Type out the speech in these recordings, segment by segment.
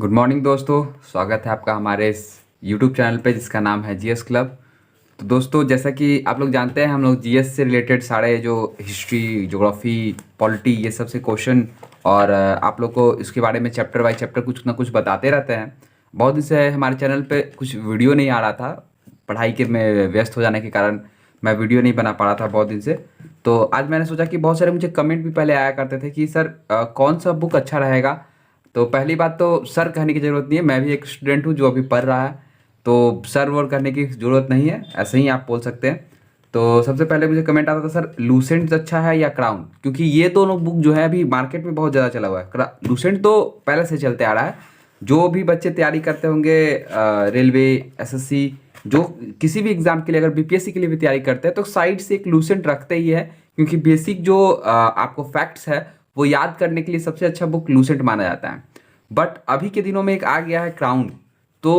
Good morning दोस्तों। स्वागत है आपका हमारे इस यूट्यूब चैनल पे जिसका नाम है जीएस क्लब। तो दोस्तों, जैसा कि आप लोग जानते हैं, हम लोग जीएस से रिलेटेड सारे जो हिस्ट्री, ज्योग्राफी, पॉलिटी, ये सब से क्वेश्चन और आप लोग को इसके बारे में चैप्टर बाय चैप्टर कुछ ना कुछ बताते रहते हैं। बहुत दिन से हमारे चैनल पे कुछ वीडियो नहीं आ रहा था, पढ़ाई के में व्यस्त हो जाने के कारण मैं वीडियो नहीं बना पा रहा था बहुत दिन से। तो आज मैंने सोचा कि बहुत सारे मुझे कमेंट भी पहले आया करते थे कि सर कौन सा बुक अच्छा रहेगा। तो पहली बात तो सर कहने की ज़रूरत नहीं है, मैं भी एक स्टूडेंट हूँ जो अभी पढ़ रहा है। तो सर वोर करने की ज़रूरत नहीं है, ऐसे ही आप बोल सकते हैं। तो सबसे पहले मुझे कमेंट आता था, सर लूसेंट अच्छा है या क्राउन, क्योंकि ये दोनों बुक जो है अभी मार्केट में बहुत ज़्यादा चला हुआ है। लूसेंट तो पहले से चलते आ रहा है। जो भी बच्चे तैयारी करते होंगे रेलवे, एसएससी, जो किसी भी एग्ज़ाम के लिए, अगर बीपीएससी के लिए भी तैयारी करते हैं तो साइड से एक लूसेंट रखते ही है, क्योंकि बेसिक जो आपको फैक्ट्स है वो याद करने के लिए सबसे अच्छा बुक लूसेंट माना जाता है। बट अभी के दिनों में एक आ गया है क्राउन। तो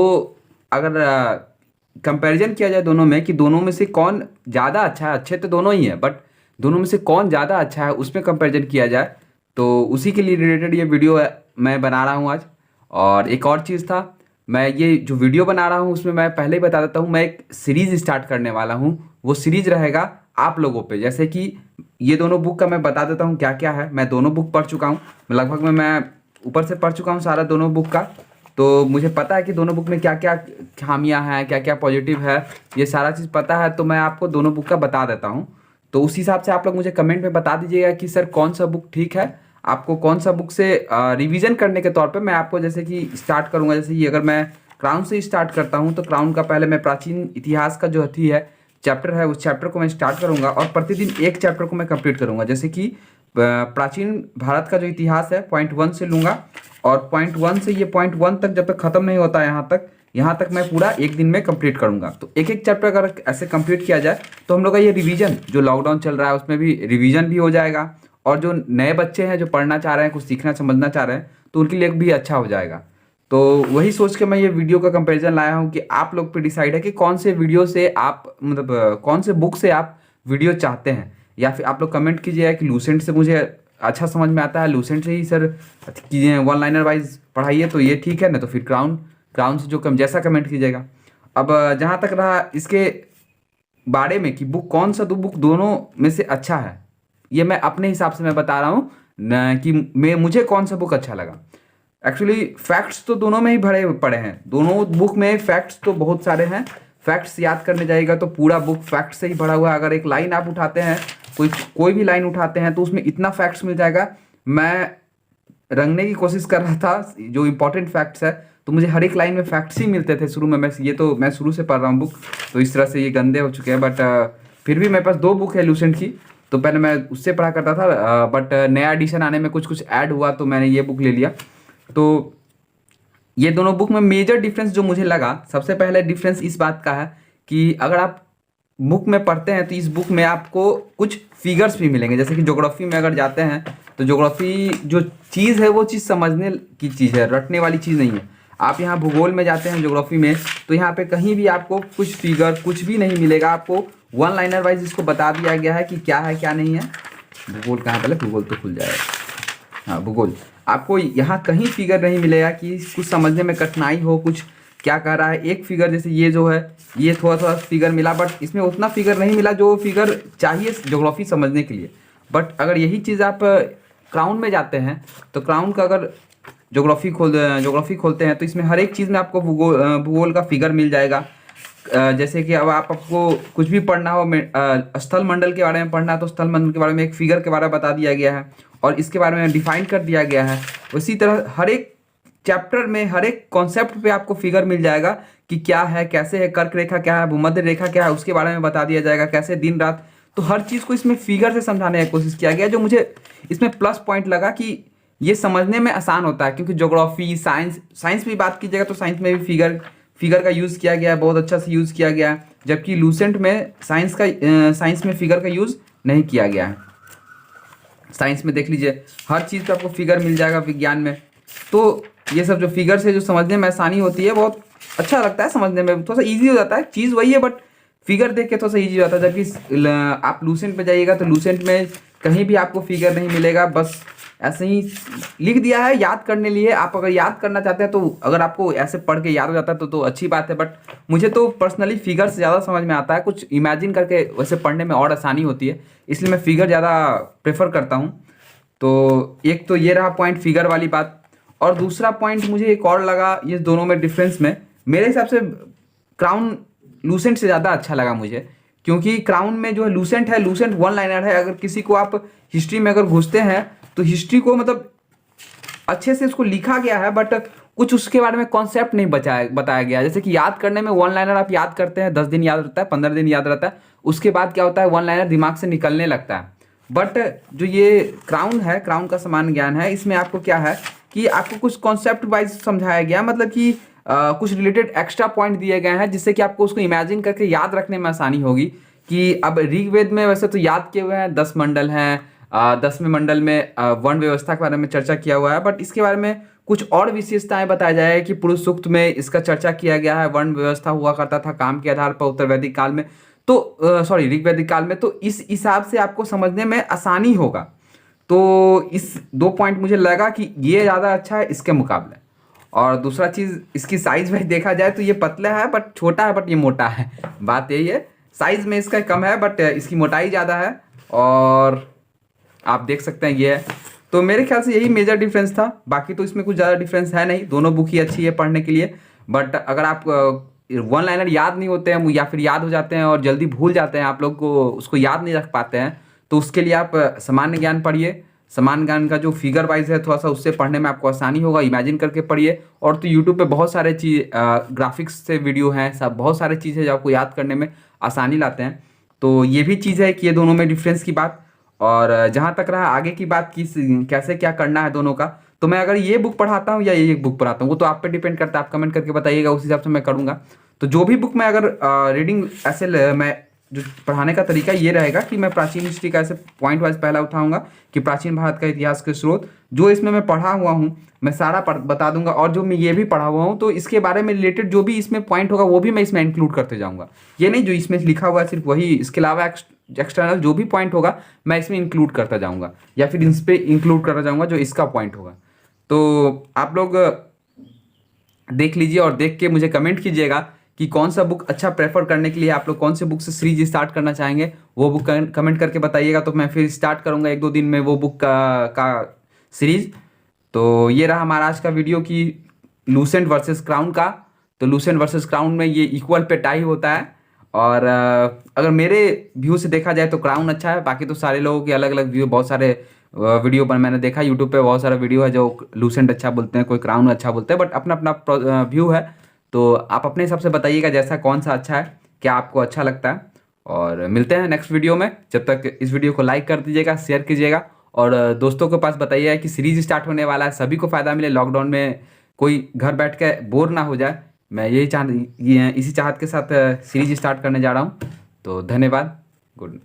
अगर कंपैरिजन किया जाए दोनों में कि दोनों में से कौन ज़्यादा अच्छा है, अच्छे तो दोनों ही है, बट दोनों में से कौन ज़्यादा अच्छा है उसमें कंपैरिजन किया जाए, तो उसी के लिए रिलेटेड ये वीडियो मैं बना रहा हूँ आज। और एक और चीज़ था, मैं ये जो वीडियो बना रहा हूँ उसमें मैं पहले ही बता देता हूँ, मैं एक सीरीज़ स्टार्ट करने वाला हूँ। वो सीरीज़ रहेगा आप लोगों पे। जैसे कि ये दोनों बुक का मैं बता देता हूँ क्या क्या है। मैं दोनों बुक पढ़ चुका हूँ, लगभग मैं ऊपर से पढ़ चुका हूँ सारा दोनों बुक का। तो मुझे पता है कि दोनों बुक में क्या क्या खामियां हैं, क्या क्या पॉजिटिव है, ये सारा चीज़ पता है। तो मैं आपको दोनों बुक का बता देता हूँ। तो उस हिसाब से आप लोग मुझे कमेंट में बता दीजिएगा कि सर कौन सा बुक ठीक है, आपको कौन सा बुक से रिवीजन करने के तौर पे मैं आपको जैसे कि स्टार्ट करूँगा। जैसे कि अगर मैं क्राउन से स्टार्ट करता हूँ तो क्राउन का पहले मैं प्राचीन इतिहास का जो हथी है चैप्टर है, उस चैप्टर को मैं स्टार्ट करूँगा और प्रतिदिन एक चैप्टर को मैं कंप्लीट करूँगा। जैसे कि प्राचीन भारत का जो इतिहास है पॉइंट 1 से लूँगा, और पॉइंट 1 से ये पॉइंट 1 तक जब तक ख़त्म नहीं होता यहाँ तक मैं पूरा एक दिन में कंप्लीट करूँगा। तो एक एक चैप्टर अगर ऐसे कंप्लीट किया जाए तो हम लोग का ये रिवीजन, जो लॉकडाउन चल रहा है उसमें भी रिवीजन भी हो जाएगा, और जो नए बच्चे हैं जो पढ़ना चाह रहे हैं, कुछ सीखना समझना चाह रहे हैं, तो उनके लिए भी अच्छा हो जाएगा। तो वही सोच के मैं ये वीडियो का कंपैरिजन लाया हूँ कि आप लोग पे डिसाइड है कि कौन से वीडियो से आप मतलब कौन से बुक से आप वीडियो चाहते हैं। या फिर आप लोग कमेंट कीजिएगा कि लूसेंट से मुझे अच्छा समझ में आता है, लूसेंट से ही सर कीजिए, वन लाइनर वाइज पढ़ाइए, तो ये ठीक है ना। तो फिर क्राउन, क्राउन से जो कम जैसा कमेंट कीजिएगा। अब जहाँ तक रहा इसके बारे में कि बुक कौन सा, दो बुक दोनों में से अच्छा है, ये मैं अपने हिसाब से मैं बता रहा हूँ न कि मैं मुझे कौन सा बुक अच्छा लगा। एक्चुअली फैक्ट्स तो दोनों में ही भरे पड़े हैं, दोनों बुक में फैक्ट्स तो बहुत सारे हैं। फैक्ट्स याद करने जाइएगा तो पूरा बुक फैक्ट से ही भरा हुआ है। अगर एक लाइन आप उठाते हैं, कोई कोई भी लाइन उठाते हैं तो उसमें इतना फैक्ट्स मिल जाएगा। मैं रंगने की कोशिश कर रहा था जो इंपॉर्टेंट फैक्ट्स है, तो मुझे हर एक लाइन में फैक्ट्स ही मिलते थे शुरू में। मैं शुरू से पढ़ रहा हूँ बुक, तो इस तरह से ये गंदे हो चुके हैं। बट फिर भी मेरे पास दो बुक है लूसेंट की, तो पहले मैं उससे पढ़ा करता था, बट नया एडिशन आने में कुछ कुछ ऐड हुआ तो मैंने ये बुक ले लिया। तो ये दोनों बुक में मेजर डिफरेंस जो मुझे लगा, सबसे पहले डिफरेंस इस बात का है कि अगर आप बुक में पढ़ते हैं तो इस बुक में आपको कुछ फिगर्स भी मिलेंगे। जैसे कि ज्योग्राफी में अगर जाते हैं तो ज्योग्राफी जो चीज़ है वो चीज़ समझने की चीज़ है, रटने वाली चीज़ नहीं है। आप यहाँ भूगोल में जाते हैं ज्योग्राफी में, तो यहाँ पे कहीं भी आपको कुछ फिगर कुछ भी नहीं मिलेगा। आपको वन लाइनर वाइज इसको बता दिया गया है कि क्या है क्या नहीं है। भूगोल कहाँ, पहले भूगोल तो खुल जाएगा। हाँ, भूगोल। आपको यहाँ कहीं फिगर नहीं मिलेगा कि कुछ समझने में कठिनाई हो, कुछ क्या कह रहा है। एक फिगर जैसे ये जो है, ये थोड़ा थोड़ा फिगर मिला, बट इसमें उतना फिगर नहीं मिला जो फिगर चाहिए ज्योग्राफी समझने के लिए। बट अगर यही चीज़ आप क्राउन में जाते हैं तो क्राउन का अगर ज्योग्राफी खोलते हैं तो इसमें हर एक चीज़ में आपको भूगोल का फिगर मिल जाएगा। जैसे कि अब आपको कुछ भी पढ़ना हो, स्थल मंडल के बारे में पढ़ना है तो स्थल मंडल के बारे में एक फिगर के बारे में बता दिया गया है और इसके बारे में डिफाइन कर दिया गया है। उसी तरह हर एक चैप्टर में हर एक कॉन्सेप्ट पे आपको फिगर मिल जाएगा कि क्या है, कैसे है, कर्क रेखा क्या है, भूमध्य रेखा क्या है, उसके बारे में बता दिया जाएगा, कैसे दिन रात। तो हर चीज़ को इसमें फिगर से समझाने की कोशिश किया गया, जो मुझे इसमें प्लस पॉइंट लगा कि ये समझने में आसान होता है। क्योंकि ज्योग्राफी, साइंस भी बात कीजिएगा तो साइंस में भी फिगर का यूज़ किया गया है, बहुत अच्छा से यूज़ किया गया है। जबकि लूसेंट में साइंस में फिगर का यूज़ नहीं किया गया है। साइंस में देख लीजिए हर चीज़ पे आपको फिगर मिल जाएगा विज्ञान में। तो ये सब जो फिगर से जो समझने में आसानी होती है, बहुत अच्छा लगता है समझने में, थोड़ा सा ईजी हो जाता है। चीज़ वही है बट फिगर देख के थोड़ा सा ईजी हो जाता है। जबकि आप लूसेंट पे जाइएगा तो लूसेंट में कहीं भी आपको फिगर नहीं मिलेगा, बस ऐसे ही लिख दिया है याद करने लिए। आप अगर याद करना चाहते हैं तो अगर आपको ऐसे पढ़ के याद हो जाता है तो अच्छी बात है, बट मुझे तो पर्सनली फिगर से ज़्यादा समझ में आता है, कुछ इमेजिन करके वैसे पढ़ने में और आसानी होती है, इसलिए मैं फिगर ज़्यादा प्रेफर करता हूँ। तो एक तो ये रहा पॉइंट फिगर वाली बात। और दूसरा पॉइंट मुझे एक और लगा ये दोनों में डिफरेंस में, मेरे हिसाब से क्राउन लूसेंट से ज़्यादा अच्छा लगा मुझे, क्योंकि क्राउन में जो है लूसेंट वन लाइनर है। अगर किसी को आप हिस्ट्री में अगर घुसते हैं तो हिस्ट्री को मतलब अच्छे से उसको लिखा गया है, बट कुछ उसके बारे में कॉन्सेप्ट नहीं बताया गया। जैसे कि याद करने में वन लाइनर आप याद करते हैं 10 दिन याद रहता है, 15 दिन याद रहता है, उसके बाद क्या होता है वन लाइनर दिमाग से निकलने लगता है। बट जो ये क्राउन है, क्राउन का सामान्य ज्ञान है, इसमें आपको क्या है कि आपको कुछ कॉन्सेप्ट वाइज समझाया गया, मतलब कि कुछ रिलेटेड एक्स्ट्रा पॉइंट दिए गए हैं जिससे कि आपको उसको इमेजिन करके याद रखने में आसानी होगी। कि अब ऋग्वेद में वैसे तो याद किए हुए हैं 10 मंडल हैं, 10वें मंडल में वर्ण व्यवस्था के बारे में चर्चा किया हुआ है, बट इसके बारे में कुछ और विशेषताएं बताया जाए कि पुरुष सूक्त में इसका चर्चा किया गया है। वर्ण व्यवस्था हुआ करता था काम के आधार पर उत्तर वैदिक काल में, तो सॉरी ऋग्वैदिक काल में, तो इस हिसाब से आपको समझने में आसानी होगा। तो इस 2 पॉइंट मुझे लगा कि ये ज़्यादा अच्छा है इसके मुकाबले। और दूसरा चीज़ इसकी साइज में देखा जाए तो ये पतला है बट छोटा है, बट ये मोटा है। बात यही है, साइज में इसका कम है बट इसकी मोटाई ज़्यादा है। और आप देख सकते हैं ये है, तो मेरे ख्याल से यही मेजर डिफरेंस था। बाकी तो इसमें कुछ ज़्यादा डिफरेंस है नहीं, दोनों बुक ही अच्छी है पढ़ने के लिए। बट अगर आप वन लाइनर याद नहीं होते हैं या फिर याद हो जाते हैं और जल्दी भूल जाते हैं, आप लोग को उसको याद नहीं रख पाते हैं, तो उसके लिए आप सामान्य ज्ञान पढ़िए। सामान्य ज्ञान का जो फिगर वाइज है थोड़ा सा उससे पढ़ने में आपको आसानी होगा, इमेजिन करके पढ़िए। और तो यूट्यूब पे बहुत सारे चीज़ ग्राफिक्स से वीडियो हैं, सब बहुत सारे चीज़ें जो आपको याद करने में आसानी लाते हैं। तो ये भी चीज़ है कि ये दोनों में डिफरेंस की बात। और जहाँ तक रहा आगे की बात कि कैसे क्या करना है दोनों का, तो मैं अगर ये बुक पढ़ाता हूँ या ये बुक पढ़ाता हूँ वो तो आप पे डिपेंड करता है, आप कमेंट करके बताइएगा, उस हिसाब से मैं करूँगा। तो जो भी बुक मैं अगर रीडिंग ऐसे मैं जो पढ़ाने का तरीका ये रहेगा कि मैं प्राचीन हिस्ट्री का ऐसे पॉइंट वाइज पहला उठाऊंगा कि प्राचीन भारत का इतिहास के स्रोत जो इसमें मैं पढ़ा हुआ हूँ मैं सारा बता दूंगा। और जो मैं ये भी पढ़ा हुआ हूँ तो इसके बारे में रिलेटेड जो भी इसमें पॉइंट होगा वो भी मैं इसमें इंक्लूड करते जाऊँगा। ये नहीं जो इसमें लिखा हुआ है सिर्फ वही, इसके अलावा एक्सटर्नल जो भी पॉइंट होगा मैं इसमें इंक्लूड करता जाऊँगा, या फिर इस पर इंक्लूड करता जाऊँगा जो इसका पॉइंट होगा। तो आप लोग देख लीजिए और देख के मुझे कमेंट कीजिएगा कि कौन सा बुक अच्छा प्रेफर करने के लिए आप लोग कौन से बुक से सीरीज स्टार्ट करना चाहेंगे, वो बुक कमेंट करके बताइएगा। तो मैं फिर स्टार्ट करूँगा 1-2 दिन में वो बुक का सीरीज। तो ये रहा हमारा आज का वीडियो कि लूसेंट वर्सेस क्राउन का। तो लूसेंट वर्सेस क्राउन में ये इक्वल पे टाई होता है। और अगर मेरे व्यू से देखा जाए तो क्राउन अच्छा है, बाकी तो सारे लोगों के अलग अलग व्यू, बहुत सारे वीडियो पर मैंने देखा यूट्यूब पे बहुत सारा वीडियो है जो लूसेंट अच्छा बोलते हैं, कोई क्राउन अच्छा बोलते हैं, बट अपना अपना व्यू है। तो आप अपने हिसाब से बताइएगा जैसा कौन सा अच्छा है, क्या आपको अच्छा लगता है। और मिलते हैं नेक्स्ट वीडियो में, जब तक इस वीडियो को लाइक कर दीजिएगा, शेयर कीजिएगा और दोस्तों के पास बताइएगा कि सीरीज स्टार्ट होने वाला है, सभी को फ़ायदा मिले, लॉकडाउन में कोई घर बैठ के बोर ना हो जाए। मैं इसी चाहत के साथ सीरीज स्टार्ट करने जा रहा हूँ। तो धन्यवाद, गुड।